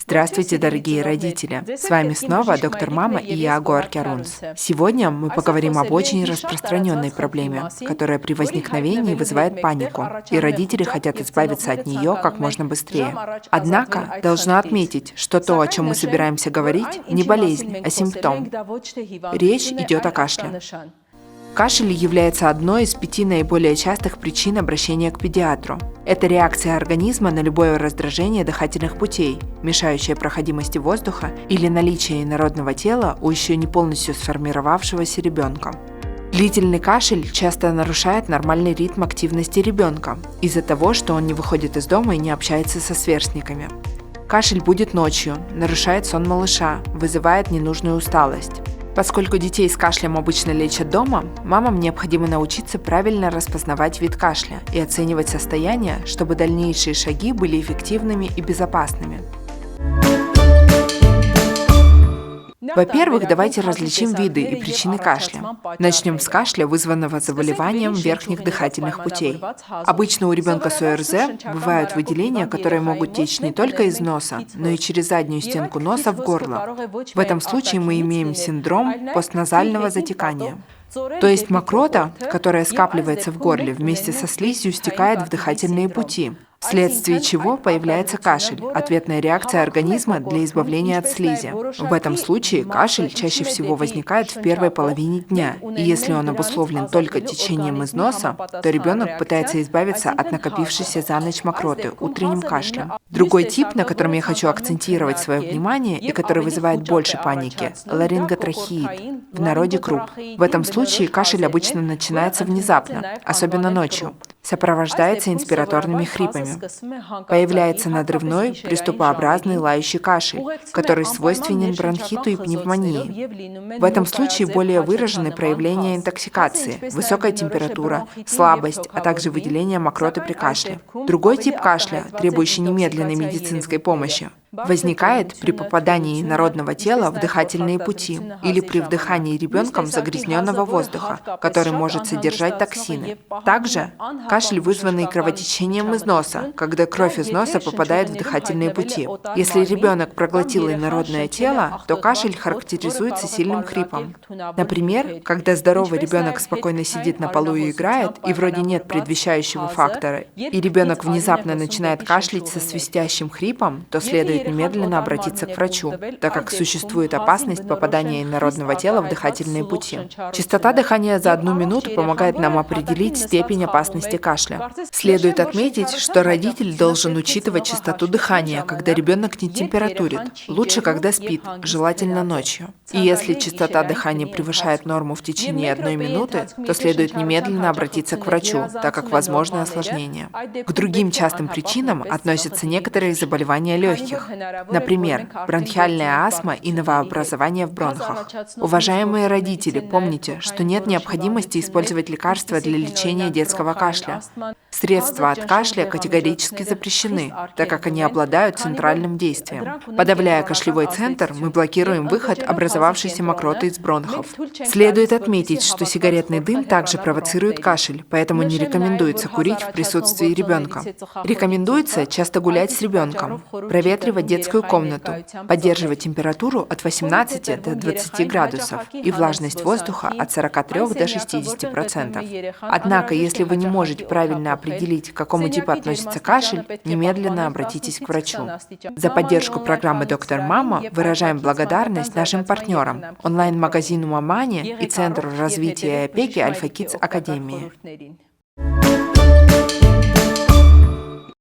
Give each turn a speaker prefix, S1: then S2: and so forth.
S1: Здравствуйте, дорогие родители! С вами снова доктор Мама и я, Гоар Кярунс. Сегодня мы поговорим об очень распространенной проблеме, которая при возникновении вызывает панику, и родители хотят избавиться от нее как можно быстрее. Однако, должна отметить, что то, о чем мы собираемся говорить, не болезнь, а симптом. Речь идет о кашле. Кашель является одной из 5 наиболее частых причин обращения к педиатру. Это реакция организма на любое раздражение дыхательных путей, мешающее проходимости воздуха или наличие инородного тела у еще не полностью сформировавшегося ребенка. Длительный кашель часто нарушает нормальный ритм активности ребенка из-за того, что он не выходит из дома и не общается со сверстниками. Кашель будет ночью, нарушает сон малыша, вызывает ненужную усталость. Поскольку детей с кашлем обычно лечат дома, мамам необходимо научиться правильно распознавать вид кашля и оценивать состояние, чтобы дальнейшие шаги были эффективными и безопасными. Во-первых, давайте различим виды и причины кашля. Начнем с кашля, вызванного заболеванием верхних дыхательных путей. Обычно у ребенка с ОРЗ бывают выделения, которые могут течь не только из носа, но и через заднюю стенку носа в горло. В этом случае мы имеем синдром постназального затекания. То есть мокрота, которая скапливается в горле вместе со слизью, стекает в дыхательные пути, вследствие чего появляется кашель, ответная реакция организма для избавления от слизи. В этом случае кашель чаще всего возникает в первой половине дня, и если он обусловлен только течением из носа, то ребенок пытается избавиться от накопившейся за ночь мокроты утренним кашлем. Другой тип, на котором я хочу акцентировать свое внимание и который вызывает больше паники – ларинготрахеит, в народе круп. В этом случае кашель обычно начинается внезапно, особенно ночью, сопровождается инспираторными хрипами. Появляется надрывной, приступообразный лающий кашель, который свойственен бронхиту и пневмонии. В этом случае более выражены проявления интоксикации, высокая температура, слабость, а также выделение мокроты при кашле. Другой тип кашля, требующий немедленной медицинской помощи, возникает при попадании инородного тела в дыхательные пути или при вдыхании ребенком загрязненного воздуха, который может содержать токсины. Также кашель, вызванный кровотечением из носа, когда кровь из носа попадает в дыхательные пути. Если ребенок проглотил инородное тело, то кашель характеризуется сильным хрипом. Например, когда здоровый ребенок спокойно сидит на полу и играет, и вроде нет предвещающего фактора, и ребенок внезапно начинает кашлять со свистящим хрипом, то следует немедленно обратиться к врачу, так как существует опасность попадания инородного тела в дыхательные пути. Частота дыхания за 1 минуту помогает нам определить степень опасности кашля. Следует отметить, что родитель должен учитывать частоту дыхания, когда ребенок не температурит, лучше, когда спит, желательно ночью. И если частота дыхания превышает норму в течение 1 минуты, то следует немедленно обратиться к врачу, так как возможны осложнения. К другим частым причинам относятся некоторые заболевания легких, например, бронхиальная астма и новообразования в бронхах. Уважаемые родители, помните, что нет необходимости использовать лекарства для лечения детского кашля. Средства от кашля категорически запрещены, так как они обладают центральным действием. Подавляя кашлевой центр, мы блокируем выход образовавшейся мокроты из бронхов. Следует отметить, что сигаретный дым также провоцирует кашель, поэтому не рекомендуется курить в присутствии ребенка. Рекомендуется часто гулять с ребенком, проветривать детскую комнату, поддерживать температуру от 18 до 20 градусов и влажность воздуха от 43 до 60%. Однако, если вы не можете правильно определить, к какому типу относится кашель, немедленно обратитесь к врачу. За поддержку программы «Доктор Мама» выражаем благодарность нашим партнерам, онлайн-магазину «Мамани» и Центру развития и опеки Альфа Кидс Академии.